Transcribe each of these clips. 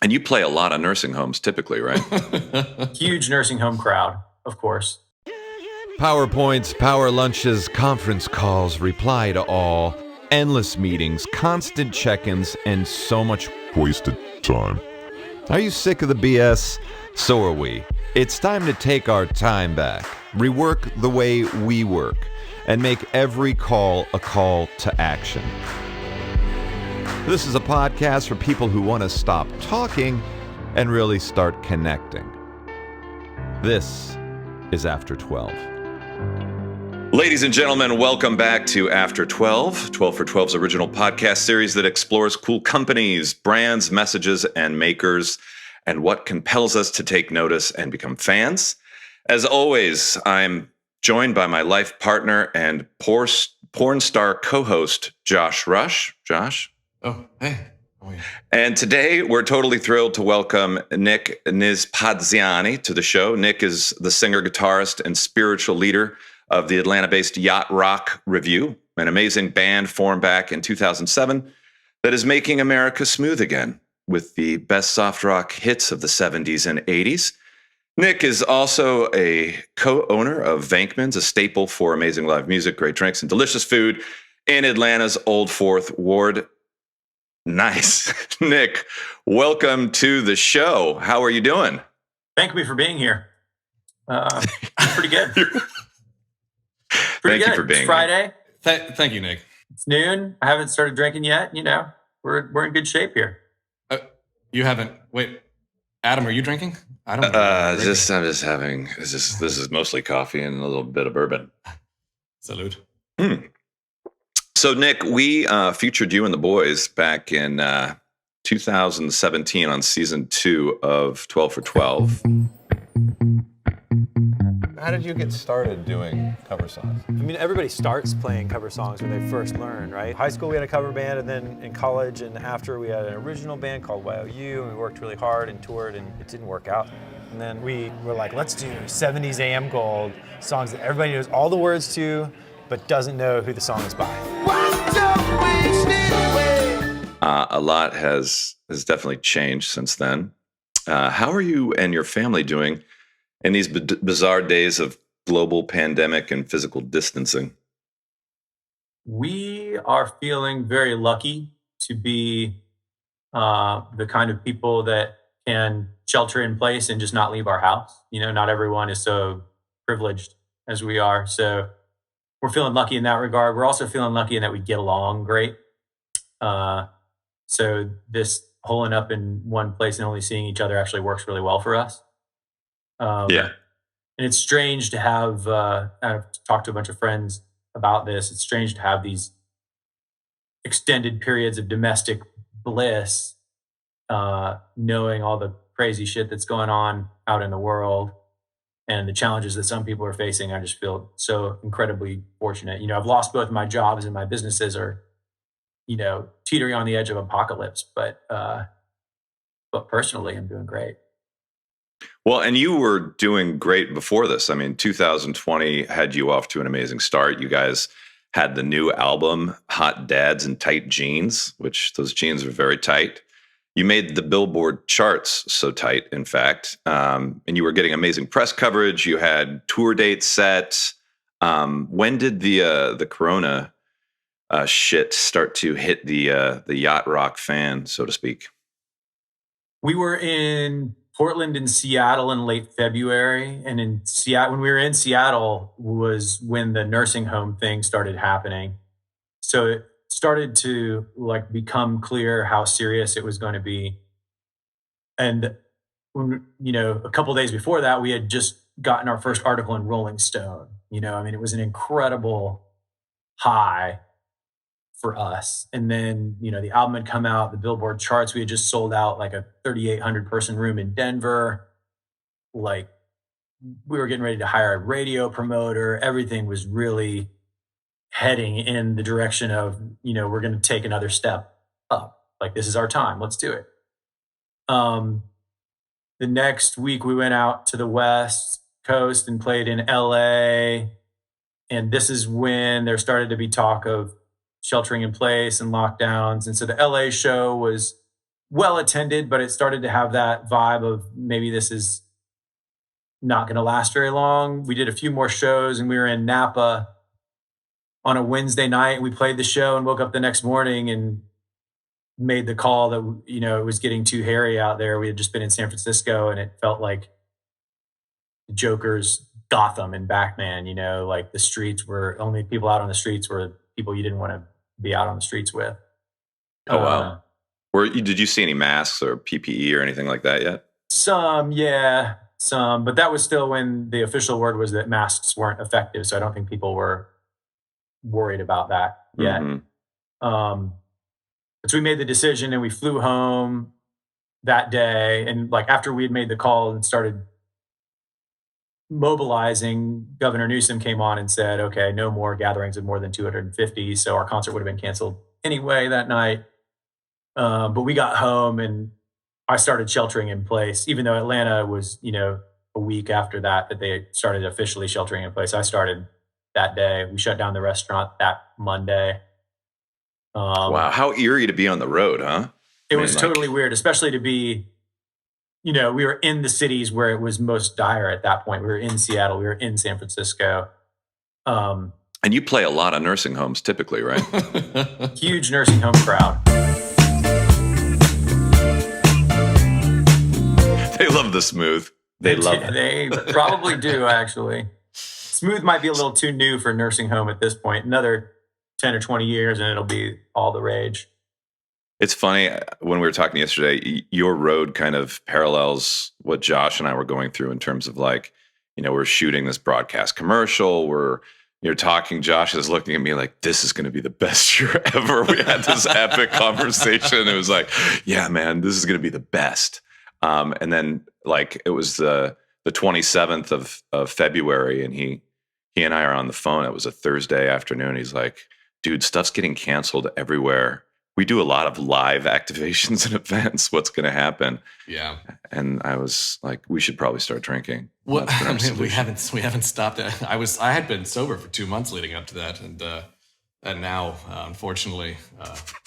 And you play a lot of nursing homes typically, right? Huge nursing home crowd, of course. PowerPoints, power lunches, conference calls, reply to all, endless meetings, constant check-ins, and so much wasted time. Are you sick of the BS? So are we. It's time to take our time back, rework the way we work, and make every call a call to action. This is a podcast for people who want to stop talking and really start connecting. This is After 12. Ladies and gentlemen, welcome back to After 12, 12 for 12's original podcast series that explores cool companies, brands, messages, and makers, and what compels us to take notice and become fans. As always, I'm joined by my life partner and porn star co-host, Josh Rush. Josh? Oh, hey. Oh, yeah. And today we're totally thrilled to welcome Nick Niespodziani to the show. Nick is the singer, guitarist, and spiritual leader of the Atlanta-based Yacht Rock Revue, an amazing band formed back in 2007 that is making America smooth again with the best soft rock hits of the 70s and 80s. Nick is also a co-owner of Vankman's, a staple for amazing live music, great drinks, and delicious food in Atlanta's Old Fourth Ward. Nice. Nick, welcome to the show. How are you doing? Thank you for being here. Pretty good. Thank you for being it's Friday. Thank you, Nick. It's noon. I haven't started drinking yet. You know, we're in good shape here. You haven't. Wait, Adam, are you drinking? I don't. I'm just having. This is mostly coffee and a little bit of bourbon. Salute. So, Nick, we featured you and the boys back in 2017 on season 2 of 12 for 12. How did you get started doing cover songs? I mean, everybody starts playing cover songs when they first learn, right? High school, we had a cover band, and then in college and after, we had an original band called YOU, and we worked really hard and toured, and it didn't work out. And then we were like, let's do 70s AM Gold, songs that everybody knows all the words to, but doesn't know who the song is by. A lot has definitely changed since then. How are you and your family doing in these bizarre days of global pandemic and physical distancing? We are feeling very lucky to be the kind of people that can shelter in place and just not leave our house. You know, not everyone is so privileged as we are. So we're feeling lucky in that regard. We're also feeling lucky in that we get along great. So this holing up in one place and only seeing each other actually works really well for us. Yeah. And it's strange to have, I've talked to a bunch of friends about this. It's strange to have these extended periods of domestic bliss, knowing all the crazy shit that's going on out in the world and the challenges that some people are facing. I just feel so incredibly fortunate. You know, I've lost both my jobs and my businesses are, you know, teetering on the edge of apocalypse, but personally, I'm doing great. Well, and you were doing great before this. I mean, 2020 had you off to an amazing start. You guys had the new album, Hot Dads and Tight Jeans, which those jeans are very tight. You made the Billboard charts so tight, in fact, and you were getting amazing press coverage. You had tour dates set. When did the Corona shit start to hit the yacht rock fan, so to speak? We were in Portland and Seattle in late February, and in Seattle, when we were in Seattle, was when the nursing home thing started happening. So it started to like become clear how serious it was going to be. And when, you know, a couple of days before that, we had just gotten our first article in Rolling Stone. You know, I mean, it was an incredible high for us. And then, you know, the album had come out, the Billboard charts, we had just sold out like a 3,800 person room in Denver. Like we were getting ready to hire a radio promoter. Everything was really heading in the direction of, you know, we're going to take another step up. Like, this is our time. Let's do it. The next week we went out to the West Coast and played in LA. And this is when there started to be talk of sheltering in place and lockdowns. And so the LA show was well attended, but it started to have that vibe of maybe this is not going to last very long. We did a few more shows, and we were in Napa on a Wednesday night. We played the show and woke up the next morning and made the call that, it was getting too hairy out there. We had just been in San Francisco, and it felt like Joker's Gotham and Batman, like the streets were only people out on the streets were people you didn't want to be out on the streets with. Oh, wow. Did you see any masks or PPE or anything like that yet? Some, but that was still when the official word was that masks weren't effective. So I don't think people were worried about that yet. Mm-hmm. So we made the decision and we flew home that day. And like after we had made the call and started mobilizing, Governor Newsom came on and said, okay, no more gatherings of more than 250. So our concert would have been canceled anyway that night. But we got home and I started sheltering in place, even though Atlanta was, a week after that they started officially sheltering in place. I started that day. We shut down the restaurant that Monday. Wow. How eerie to be on the road, huh? It was totally weird, especially to be, we were in the cities where it was most dire at that point. We were in Seattle. We were in San Francisco. And you play a lot of nursing homes typically, right? Huge nursing home crowd. They love the Smooth. They love it. They probably do, actually. Smooth might be a little too new for nursing home at this point. Another 10 or 20 years and it'll be all the rage. It's funny, when we were talking yesterday, your road kind of parallels what Josh and I were going through in terms of like, we're shooting this broadcast commercial. You're talking, Josh is looking at me like, this is going to be the best year ever. We had this epic conversation. It was like, yeah, man, this is going to be the best. And then like it was the 27th of February, and he and I are on the phone. It was a Thursday afternoon. He's like, dude, stuff's getting canceled everywhere. We do a lot of live activations and events. What's going to happen? Yeah. And I was like, we should probably start drinking. Well, we haven't stopped it. I had been sober for 2 months leading up to that, and now, unfortunately,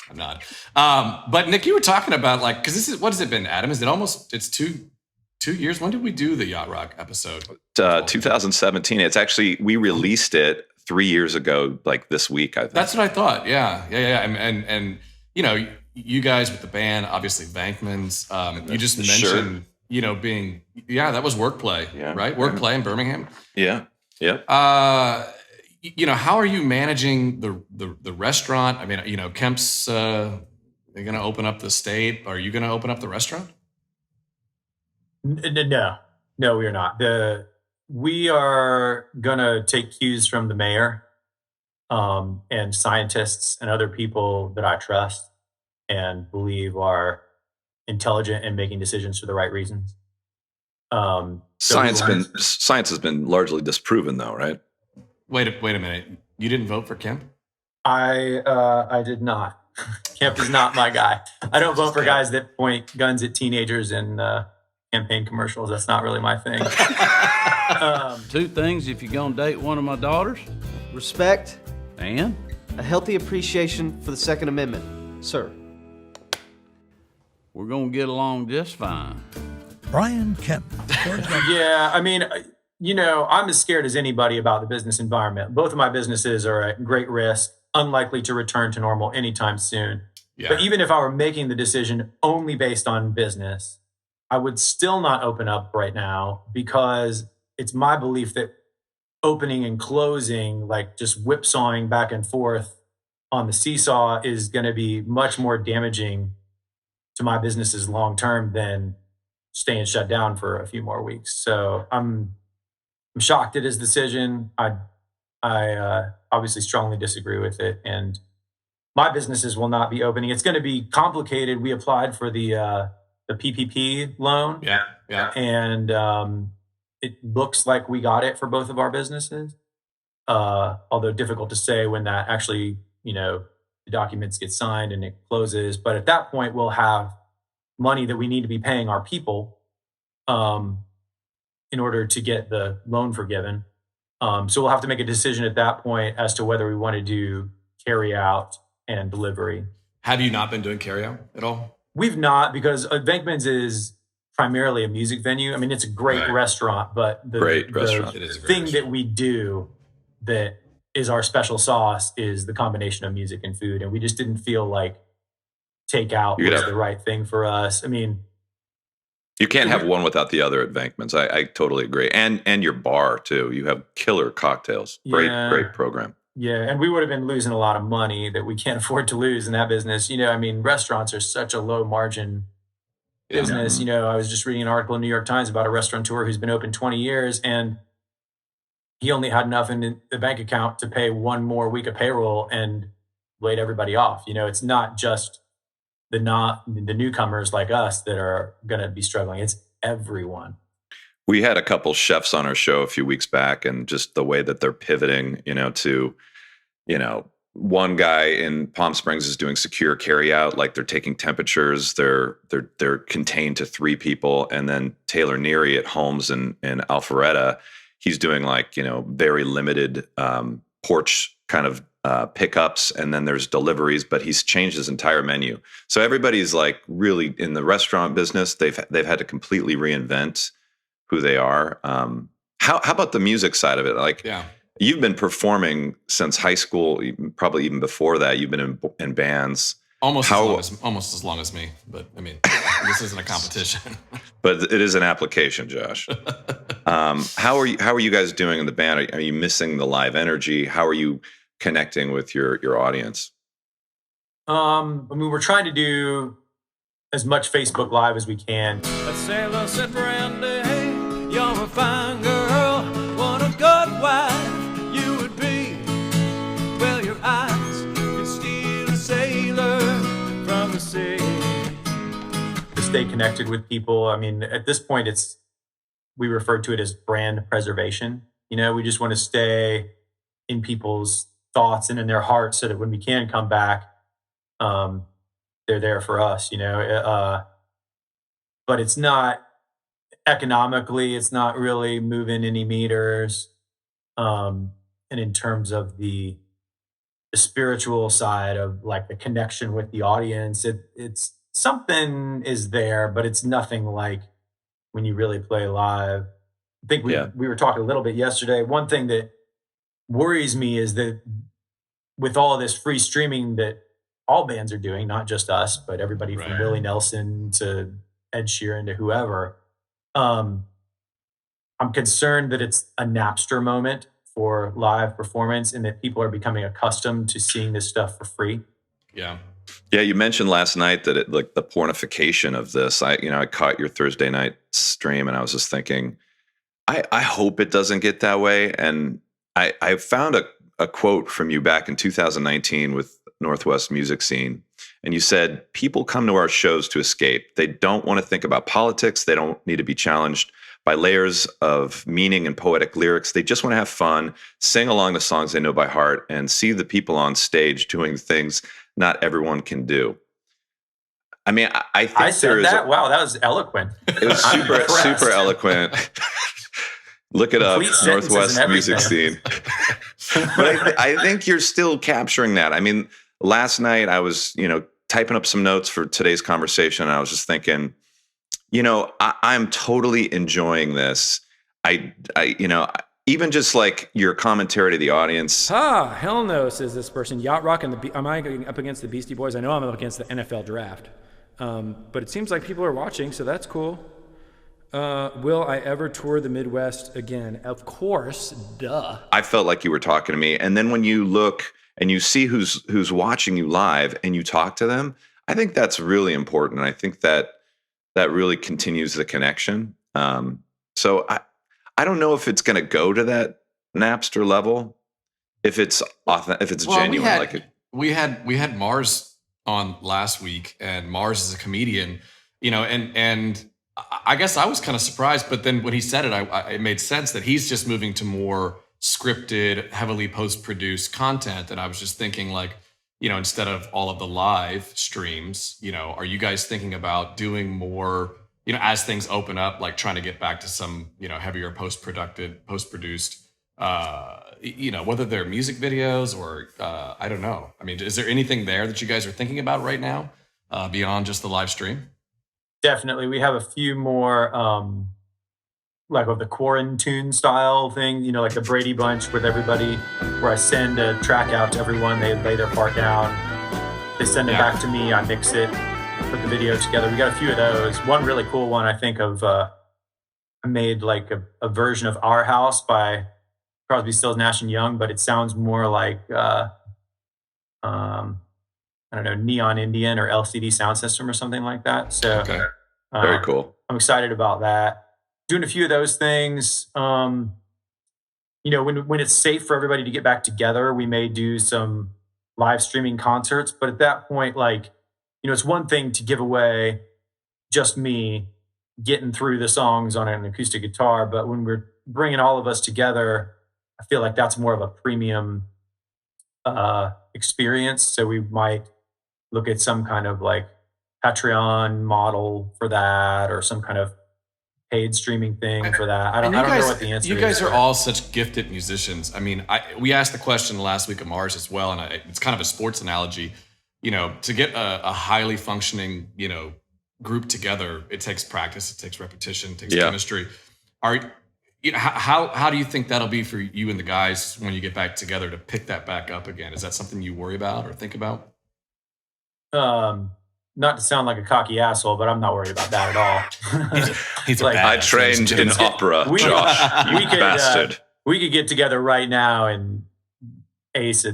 I'm not. But Nick, you were talking about like, because what has it been, Adam? Is it it's 2 years? When did we do the Yacht Rock episode? 2017. It's actually, we released it 3 years ago, like this week, I think. That's what I thought. Yeah. And you guys with the band, obviously Bankman's, you just mentioned, being, that was Workplay, right? Workplay in Birmingham. Yeah. Yeah. How are you managing the restaurant? I mean, Kemp's, they're going to open up the state. Are you going to open up the restaurant? No, we are not. We are going to take cues from the mayor and scientists and other people that I trust and believe are intelligent and making decisions for the right reasons. Science has been largely disproven, though, right? Wait a minute. You didn't vote for Kemp? I did not. Kemp is not my guy. I don't vote for guys that point guns at teenagers in campaign commercials. That's not really my thing. Two things if you're going to date one of my daughters. Respect. And? A healthy appreciation for the Second Amendment, sir. We're going to get along just fine. Brian Kemp. Yeah, I mean, I'm as scared as anybody about the business environment. Both of my businesses are at great risk, unlikely to return to normal anytime soon. Yeah. But even if I were making the decision only based on business, I would still not open up right now because it's my belief that opening and closing, like just whipsawing back and forth on the seesaw, is going to be much more damaging to my businesses long term than staying shut down for a few more weeks. So I'm shocked at his decision. I obviously strongly disagree with it, and my businesses will not be opening. It's going to be complicated. We applied for the PPP loan. Yeah. And it looks like we got it for both of our businesses. Although difficult to say when that actually, the documents get signed and it closes. But at that point, we'll have money that we need to be paying our people in order to get the loan forgiven. So we'll have to make a decision at that point as to whether we want to do carry out and delivery. Have you not been doing carry out at all? We've not, because Venkman's is primarily a music venue. I mean, it's a great restaurant, but the restaurant. It is a great thing restaurant. that we do that is our special sauce is the combination of music and food. And we just didn't feel like takeout You could was have- the right thing for us. I mean, You can't have one without the other at Venkman's. I totally agree. And your bar too. You have killer cocktails. Great program. yeah, and we would have been losing a lot of money that we can't afford to lose in that business. You know, I mean, restaurants are such a low margin business. You know, I was just reading an article in New York Times about a restaurateur who's been open 20 years and he only had enough in the bank account to pay one more week of payroll and laid everybody off. You know, it's not just the newcomers like us that are going to be struggling. It's everyone. We had a couple chefs on our show a few weeks back, and just the way that they're pivoting, to, one guy in Palm Springs is doing secure carryout, like they're taking temperatures, they're contained to 3 people, and then Taylor Neary at Holmes in Alpharetta, he's doing very limited porch kind of pickups, and then there's deliveries, but he's changed his entire menu. So everybody's like really in the restaurant business. They've had to completely reinvent who they are. How about the music side of it? Like, you've been performing since high school, probably even before that. You've been in bands almost as long as me. But I mean, this isn't a competition. But it is an application, Josh. How are you guys doing in the band? Are you missing the live energy? How are you connecting with your audience? I mean, we're trying to do as much Facebook Live as we can. A sailor said, Brandy, you're a fine girl. What a good wife you would be. Well, your eyes can steal a sailor from the sea. To stay connected with people. I mean, at this point, we refer to it as brand preservation. You know, we just want to stay in people's thoughts and in their hearts so that when we can come back, they're there for us, but it's not economically, it's not really moving any meters. And in terms of the spiritual side of like the connection with the audience, it's something is there, but it's nothing like when you really play live. I think we were talking a little bit yesterday. One thing that worries me is that with all of this free streaming that all bands are doing, not just us, but everybody from Willie Nelson to Ed Sheeran to whoever, I'm concerned that it's a Napster moment for live performance and that people are becoming accustomed to seeing this stuff for free. Yeah, you mentioned last night that like the pornification of this. I caught your Thursday night stream and I was just thinking, I hope it doesn't get that way. And I found a quote from you back in 2019 with Northwest Music Scene. And you said, people come to our shows to escape. They don't want to think about politics. They don't need to be challenged by layers of meaning and poetic lyrics. They just want to have fun, sing along the songs they know by heart, and see the people on stage doing things not everyone can do. I mean, I think I said that. Wow, that was eloquent. It was super eloquent. Look it up, Northwest Music Scene. But I think you're still capturing that. I mean, last night I was, typing up some notes for today's conversation, and I was just thinking, I'm totally enjoying this. I even just like your commentary to the audience. Hell no, says this person. Yacht Rock am I up against the Beastie Boys? I know I'm up against the NFL draft. But it seems like people are watching, so that's cool. Will I ever tour the Midwest again? Of course, duh. I felt like you were talking to me. And then when you look and you see who's watching you live and you talk to them, I think that's really important. I think that really continues the connection. So I don't know if it's going to go to that Napster level, if it's genuine. We had Mars on last week, and Mars is a comedian, and I guess I was kind of surprised, but then when he said it, it made sense that he's just moving to more scripted, heavily post-produced content. And I was just thinking, like, instead of all of the live streams, are you guys thinking about doing more, as things open up, like trying to get back to some, heavier post-produced, whether they're music videos or I don't know. I mean, is there anything there that you guys are thinking about right now? beyond just the live stream? Definitely. We have a few more, like of the quarantine style thing, like the Brady Bunch with everybody, where I send a track out to everyone, they lay their part down, they send it back to me, I mix it, put the video together. We got a few of those. One really cool one I think of, I made like a version of Our House by Crosby, Stills, Nash & Young, but it sounds more like, I don't know, Neon Indian or LCD Sound System or something like that. So very cool. I'm excited about that. Doing a few of those things. When it's safe for everybody to get back together, we may do some live streaming concerts. But at that point, it's one thing to give away just me getting through the songs on an acoustic guitar. But when we're bringing all of us together, I feel like that's more of a premium experience. So we might look at some kind of like Patreon model for that, or some kind of paid streaming thing for that. I don't know what the answer is. You guys are all such gifted musicians. I mean, we asked the question last week of Mars as well, and it's kind of a sports analogy. To get a highly functioning, group together, it takes practice, it takes repetition, it takes chemistry. How do you think that'll be for you and the guys when you get back together to pick that back up again? Is that something you worry about or think about? Not to sound like a cocky asshole, but I'm not worried about that at all. He's like, I trained in opera, Josh. You bastard. We could get together right now and ace a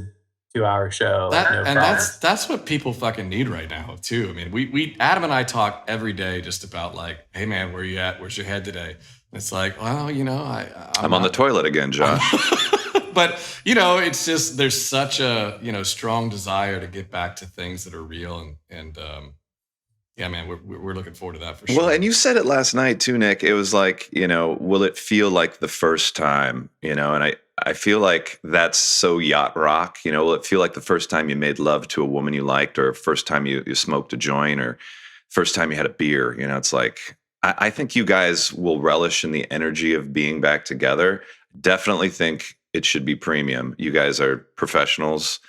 2-hour show. That's what people fucking need right now too. I mean, we Adam and I talk every day just about like, hey man, where you at? Where's your head today? And it's like, well, I'm on the toilet again, Josh. But it's just there's such a strong desire to get back to things that are real, and yeah, man, we're looking forward to that for sure. Well, and you said it last night too, Nick. It was like, will it feel like the first time? And I feel like that's so yacht rock. Will it feel like the first time you made love to a woman you liked, or first time you smoked a joint, or first time you had a beer? It's like I think you guys will relish in the energy of being back together. Definitely think it should be premium. You guys are professionals.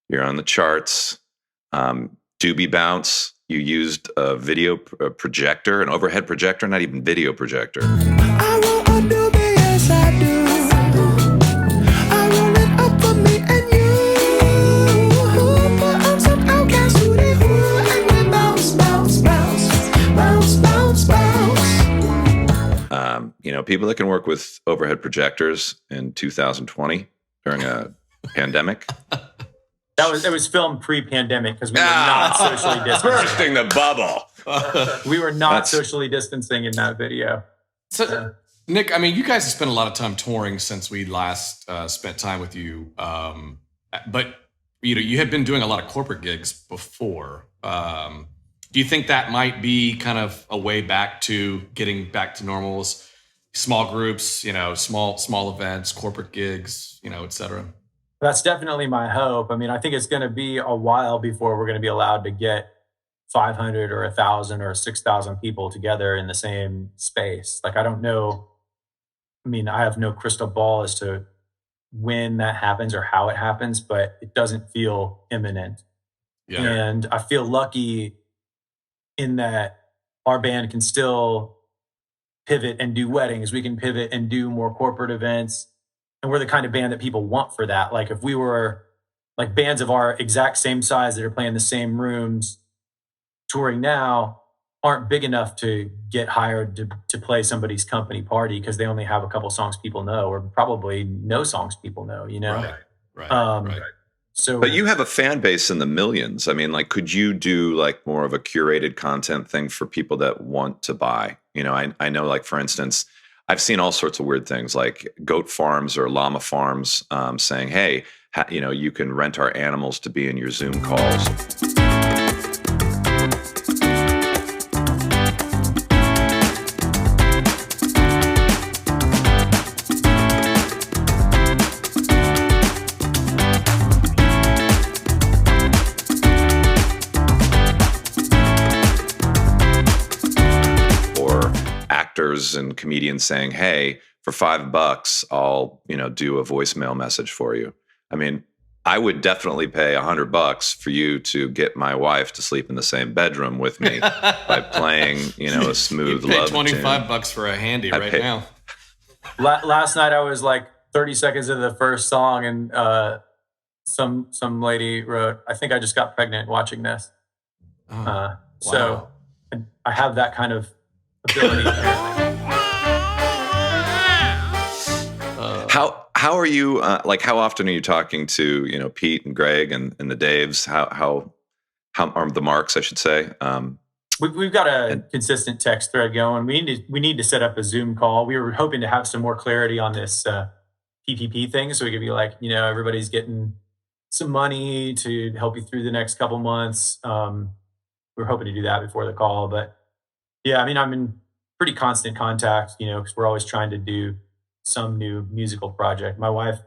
You're on the charts. Doobie Bounce. You used a video projector, an overhead projector, not even video projector. I want a doobie, yes I do. I want it up for me and you. Put on some outcast hootie hoo, and we bounce, bounce, bounce, bounce, bounce, bounce. People that can work with overhead projectors in 2020 during a pandemic. It was filmed pre-pandemic because we were not socially distancing. Bursting the bubble. We were not socially distancing in that video. So, Nick, I mean, you guys have spent a lot of time touring since we last spent time with you. But you had been doing a lot of corporate gigs before. Do you think that might be kind of a way back to getting back to normals? Small groups, small events, corporate gigs, et cetera. That's definitely my hope. I mean, I think it's going to be a while before we're going to be allowed to get 500 or 1,000 or 6,000 people together in the same space. Like, I don't know. I mean, I have no crystal ball as to when that happens or how it happens, but it doesn't feel imminent. Yeah. And I feel lucky in that our band can still pivot and do weddings. We can pivot and do more corporate events. And we're the kind of band that people want for that. Like if we were like bands of our exact same size that are playing the same rooms touring now aren't big enough to get hired to play somebody's company party because they only have a couple songs people know, or probably no songs people know, Right. So, but you have a fan base in the millions. I mean, like, could you do like more of a curated content thing for people that want to buy? I know, like, for instance, I've seen all sorts of weird things like goat farms or llama farms saying, hey, you can rent our animals to be in your Zoom calls. And comedians saying, hey, for $5, I'll, do a voicemail message for you. I mean, I would definitely pay $100 for you to get my wife to sleep in the same bedroom with me by playing, a smooth You'd pay love $25 tune. for a handy right now. Last night I was like 30 seconds into the first song, and some lady wrote, "I think I just got pregnant watching this." So I have that kind of ability. How are you? How often are you talking to Pete and Greg and the Daves? How are the Marks, I should say? We've got a consistent text thread going. We need to set up a Zoom call. We were hoping to have some more clarity on this PPP thing, so we could be like, everybody's getting some money to help you through the next couple months. We were hoping to do that before the call, but yeah, I mean, I'm in pretty constant contact, because we're always trying to do some new musical project. My wife,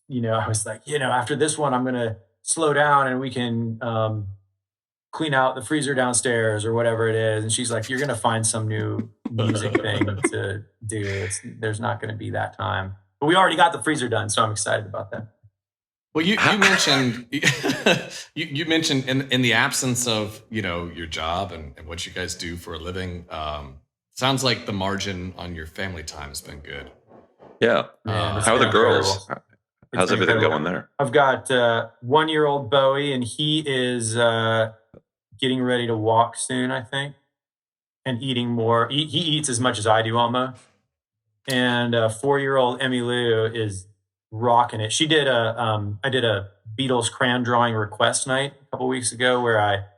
I was like, after this one, I'm going to slow down and we can clean out the freezer downstairs or whatever it is. And she's like, you're going to find some new music thing to do. There's not going to be that time. But we already got the freezer done, so I'm excited about that. Well, you mentioned you mentioned in the absence of your job and what you guys do for a living. Sounds like the margin on your family time has been good. Yeah. How are the girls? How's everything going there? I've got 1-year-old Bowie, and he is getting ready to walk soon, I think, and eating more. He eats as much as I do almost. And 4-year-old Emmy Lou is rocking it. She did I did a Beatles crayon drawing request night a couple weeks ago where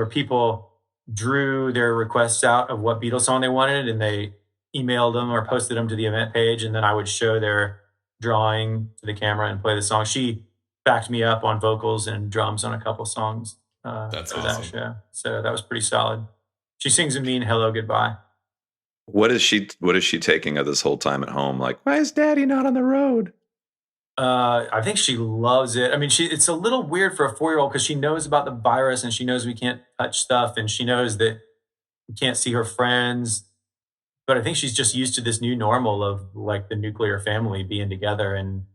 people drew their requests out of what Beatles song they wanted, and they emailed them or posted them to the event page, and then I would show their drawing to the camera and play the song. She backed me up on vocals and drums on a couple songs That's for awesome. that show. So that was pretty solid. She sings a mean "Hello Goodbye." What is she taking of this whole time at home? Like, why is Daddy not on the road? I think she loves it. I mean, it's a little weird for a 4-year-old because she knows about the virus and she knows we can't touch stuff and she knows that we can't see her friends. But I think she's just used to this new normal of like the nuclear family being together, and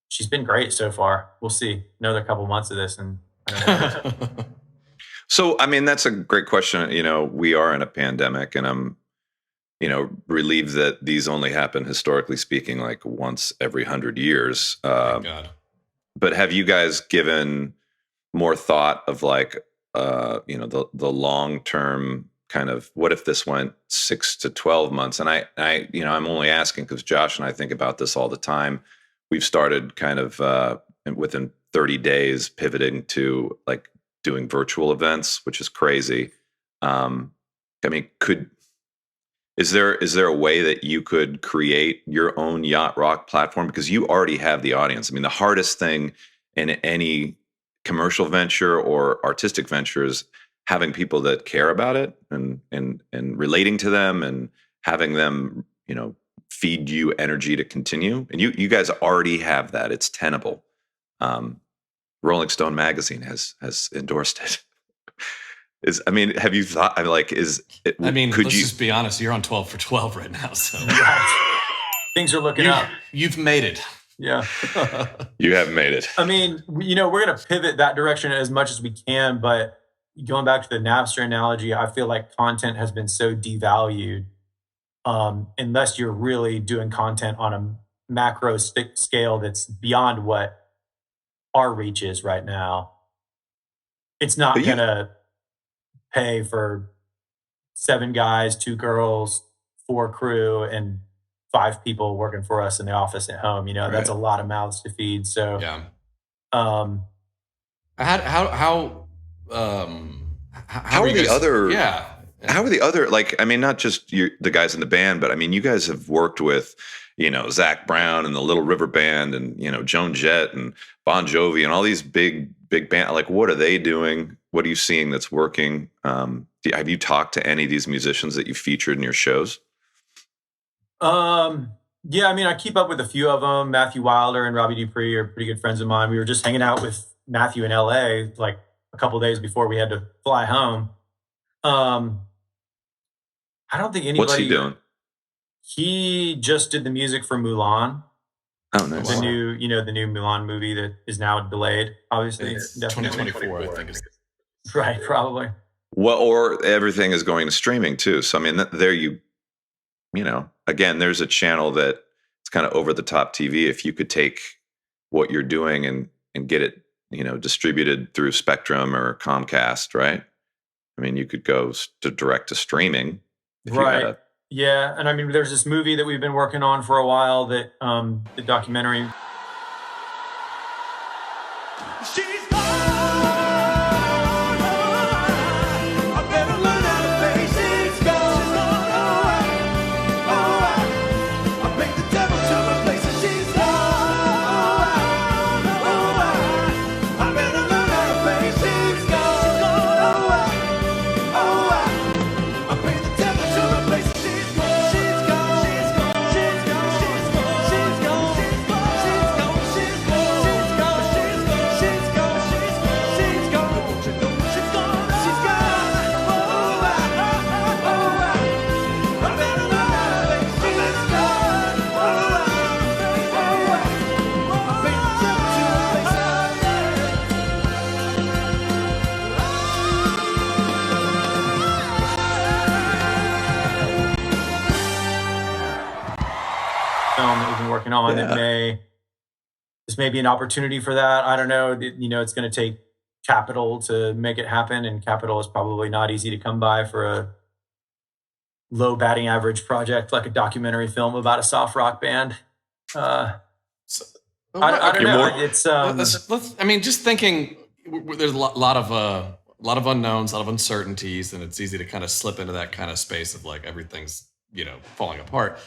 she's been great so far. We'll see another couple months of this, and I don't know. So, I mean, that's a great question. We are in a pandemic, and I'm relieved that these only happen, historically speaking, like once every 100 years. Thank God. But have you guys given more thought of the long-term kind of, what if this went 6 to 12 months? And I'm only asking because Josh and I think about this all the time. We've started kind of within 30 days pivoting to like doing virtual events, which is crazy. Is there a way that you could create your own Yacht Rock platform? Because you already have the audience. I mean, the hardest thing in any commercial venture or artistic venture is having people that care about it and relating to them and having them, feed you energy to continue. And you guys already have that. It's tenable. Rolling Stone magazine has endorsed it. Have you thought, let's just be honest, you're on 12 for 12 right now. So things are looking up. You've made it. Yeah. You have made it. I mean, we're going to pivot that direction as much as we can, but going back to the Napster analogy, I feel like content has been so devalued. Unless you're really doing content on a macro scale that's beyond what our reach is right now, it's not going to pay for 7 guys, 2 girls, 4 crew, and 5 people working for us in the office at home. Right. That's a lot of mouths to feed. So, yeah. How are the other? Yeah. How are the other? Not just the guys in the band, but you guys have worked with, Zach Brown and the Little River Band, and Joan Jett and Bon Jovi and all these big band. Like, what are they doing? What are you seeing that's working? Have you talked to any of these musicians that you featured in your shows? Yeah, I keep up with a few of them. Matthew Wilder and Robbie Dupree are pretty good friends of mine. We were just hanging out with Matthew in LA like a couple of days before we had to fly home. I don't think anybody. What's he doing? He just did the music for Mulan. Oh, nice. The new Milan movie that is now delayed, obviously. It's Definitely. 2024, I think. Is Right, probably. Well, or everything is going to streaming too. So I mean, there you know, again, there's a channel that it's kind of over the top TV. If you could take what you're doing and get it, you know, distributed through Spectrum or Comcast, right? I mean, you could go to direct to streaming. If you had Right. Yeah, and I mean, there's this movie that we've been working on for a while that the documentary. She's gone. I better learn how to face it. She's gone. I make the devil to replace her. She's gone. I better learn how to face it. She's gone. I pay the devil to replace her. She's gone. She's gone. She's gone. She's gone. She's gone. She's gone. She's gone. She's gone. She's gone. She's gone. She's gone. She's gone. She's gone. She's gone. She's gone. I better learn how to face it. She's gone. I pay the devil to replace Film that we've been working on that this may be an opportunity for that. I don't know. You know, it's going to take capital to make it happen, and capital is probably not easy to come by for a low batting average project like a documentary film about a soft rock band. I don't know. It's I mean, just thinking, there's a lot of unknowns, a lot of uncertainties, and it's easy to kind of slip into that kind of space of like everything's, you know, falling apart.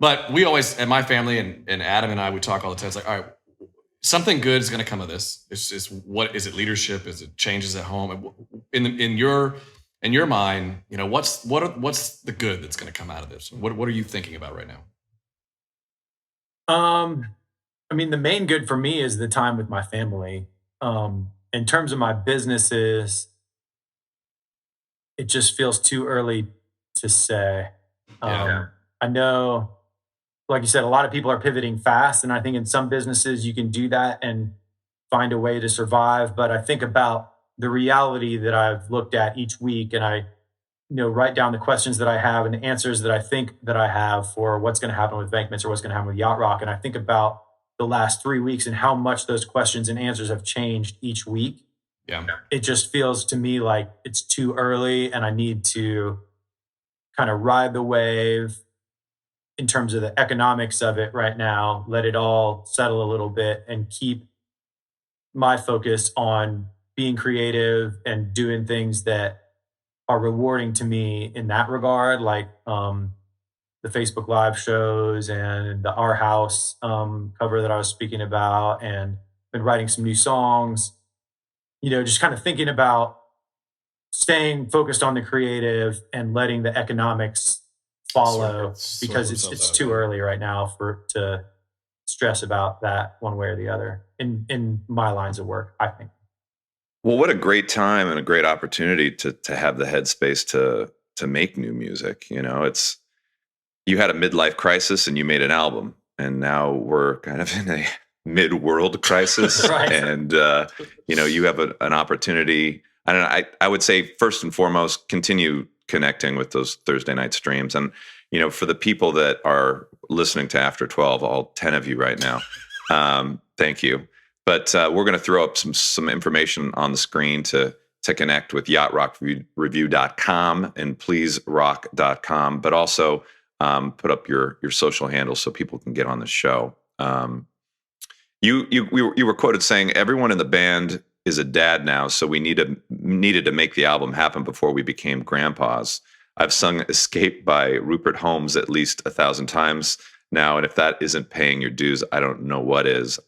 But we always, at my family, and Adam and I, we talk all the time. It's like, all right, something good is going to come of this. It's what is it? Leadership? Is it changes at home? In your mind, you know, what's the good that's going to come out of this? What are you thinking about right now? I mean, the main good for me is the time with my family. In terms of my businesses, it just feels too early to say. Yeah. I know, like you said, a lot of people are pivoting fast, and I think in some businesses you can do that and find a way to survive. But I think about the reality that I've looked at each week, and I, write down the questions that I have and the answers that I think that I have for what's going to happen with Bankmans or what's going to happen with Yacht Rock. And I think about the last 3 weeks and how much those questions and answers have changed each week. Yeah. It just feels to me like it's too early, and I need to kind of ride the wave in terms of the economics of it right now, let it all settle a little bit, and keep my focus on being creative and doing things that are rewarding to me in that regard, like the Facebook Live shows and the Our House cover that I was speaking about, and been writing some new songs, just kind of thinking about staying focused on the creative and letting the economics follow, because it's too early right now to stress about that one way or the other in my lines of work, I think. Well, what a great time and a great opportunity to have the headspace to make new music. It's, you had a midlife crisis and you made an album, and now we're kind of in a mid-world crisis. Right. And you have an opportunity. I don't know. I would say first and foremost, continue connecting with those Thursday night streams. And, for the people that are listening to After 12, all 10 of you right now, thank you. But we're going to throw up some information on the screen to connect with yachtrockrevue.com and pleaserock.com, but also put up your social handles so people can get on the show. You were quoted saying, everyone in the band is a dad now, so we needed to make the album happen before we became grandpas. I've sung Escape by Rupert Holmes at least 1,000 times now, and if that isn't paying your dues, I don't know what is.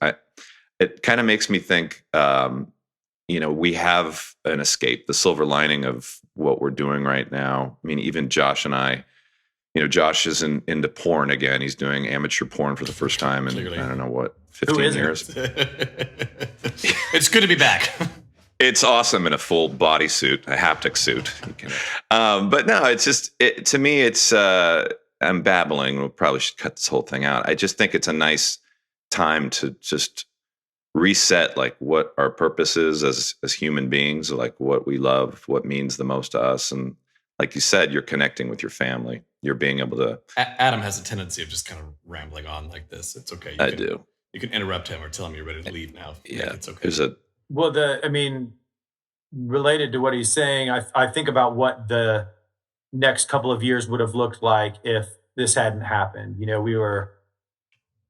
It kind of makes me think, we have an escape, the silver lining of what we're doing right now. I mean, even Josh and I, Josh is into porn again. He's doing amateur porn for the first time in, I don't know what, 15 years. It's good to be back. It's awesome in a full bodysuit, a haptic suit. But no, it's just, to me, it's, I'm babbling. We probably should cut this whole thing out. I just think it's a nice time to just reset like what our purpose is as human beings, like what we love, what means the most to us. And like you said, you're connecting with your family. You're being able to. Adam has a tendency of just kind of rambling on like this. It's okay. I do. You can interrupt him or tell him you're ready to leave now. Yeah, it's okay. Related to what he's saying, I think about what the next couple of years would have looked like if this hadn't happened. You know, we were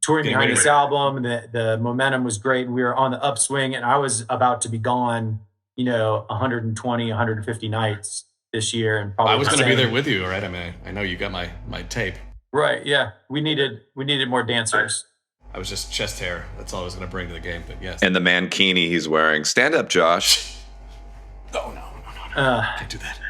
touring behind this album, the momentum was great, and we were on the upswing, and I was about to be gone, 120, 150 nights this year. And probably I was going to be there with you, right? I mean, I know you got my tape. Right, yeah. We needed more dancers. I was just chest hair. That's all I was going to bring to the game, but yes. And the mankini he's wearing. Stand up, Josh. Oh, no. Can't do that.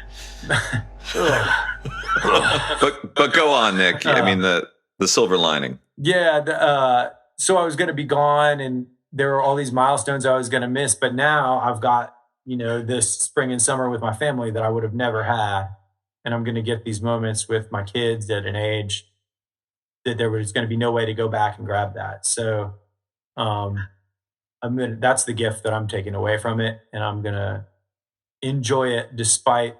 but go on, Nick. I mean, the silver lining. Yeah. So I was going to be gone, and there were all these milestones I was going to miss. But now I've got, this spring and summer with my family that I would have never had. And I'm going to get these moments with my kids at an age that there was going to be no way to go back and grab that. So that's the gift that I'm taking away from it. And I'm going to enjoy it despite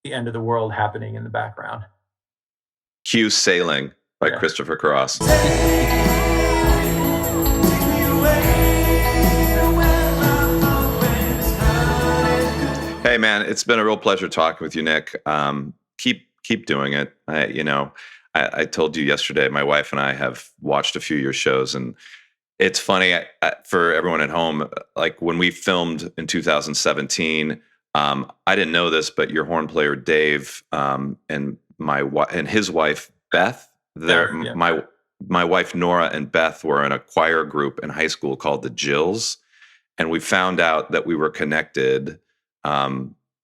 the end of the world happening in the background. Cue Sailing by Christopher Cross. Hey man, it's been a real pleasure talking with you, Nick. Keep doing it. I told you yesterday, my wife and I have watched a few of your shows, and it's funny for everyone at home. Like when we filmed in 2017, I didn't know this, but your horn player Dave and his wife Beth, my wife Nora and Beth were in a choir group in high school called the Jills, and we found out that we were connected.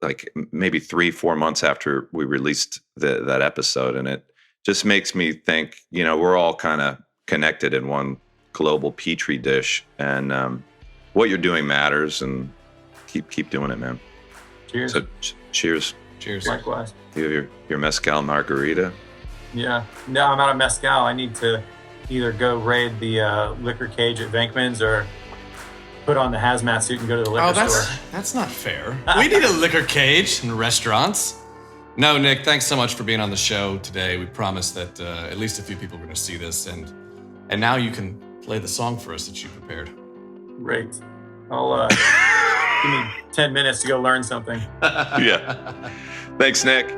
Like maybe 3-4 months after we released that episode, and it just makes me think, we're all kind of connected in one global petri dish, and what you're doing matters, and keep doing it, man. Cheers. So cheers. Likewise. You have your mezcal margarita. Yeah. No, I'm out of mezcal. I need to either go raid the liquor cage at Venkman's or put on the hazmat suit and go to the liquor store. That's not fair. We need a liquor cage in restaurants. No, Nick, thanks so much for being on the show today. We promised that at least a few people were going to see this, and now you can play the song for us that you prepared. Great. I'll give me 10 minutes to go learn something. Yeah. Thanks, Nick.